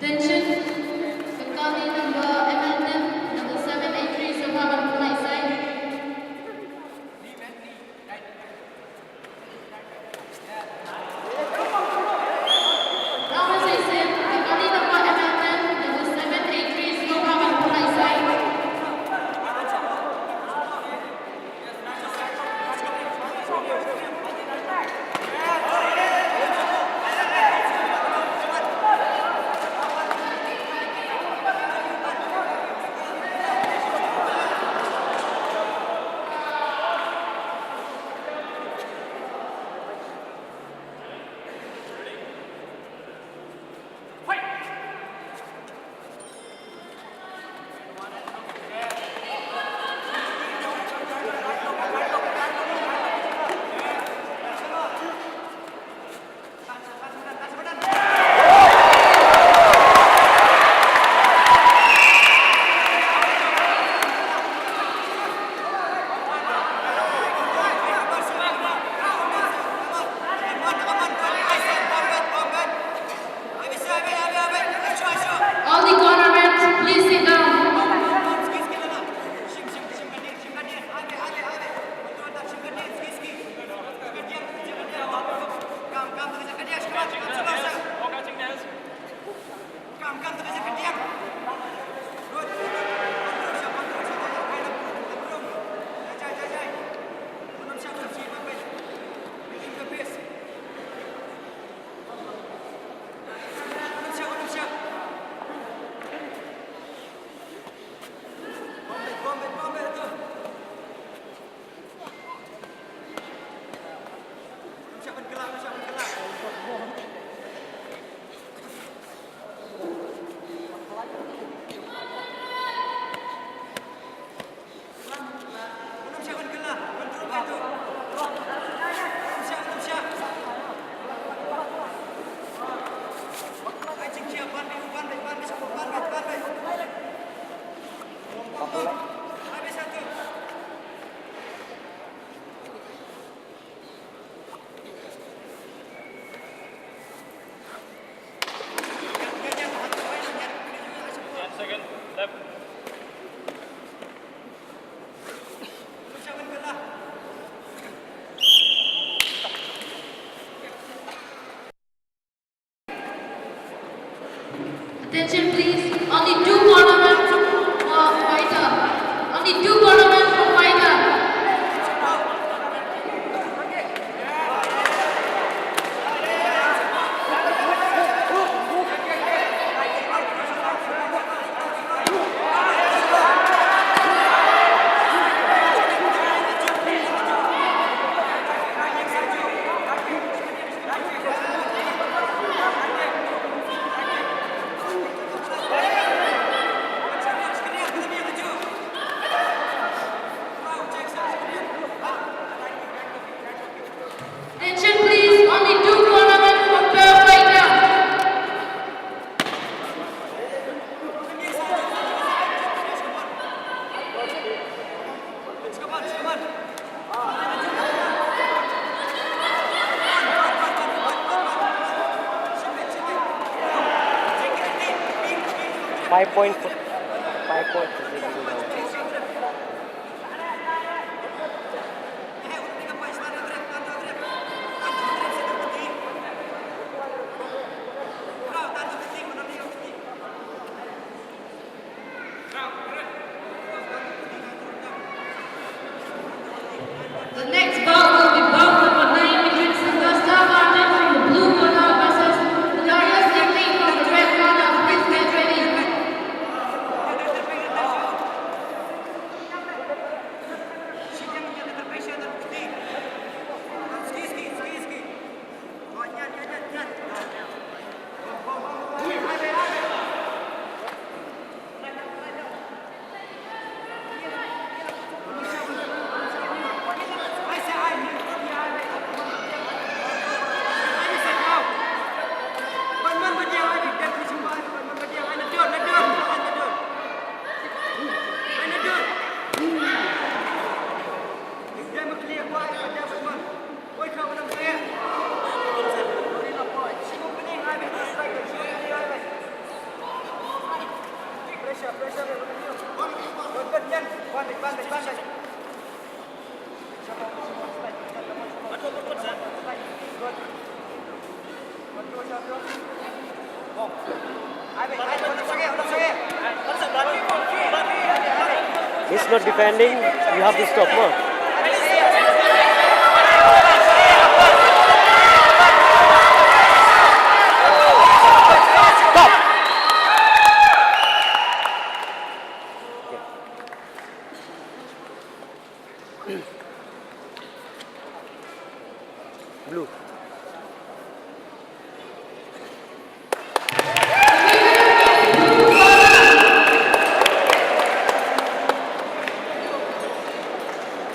Attention, Bekali number MLM, number 783, Sahabat Pulai Side. Nama saya Bekali number MLM, number 783, Sahabat Pulai Side. All the cornermen, please sit down. Second, left. Attention please, only two cornermen for fighter. Only two cornermen for fighter. Attention please, only two cornermen for per fighter. Five point. The next bout will be bout number 9 between Sangasta Martin from the blue corner versus Hilarious Technique from the red corner. Please get ready. He's not defending. You have to stop, no? Stop. Blue.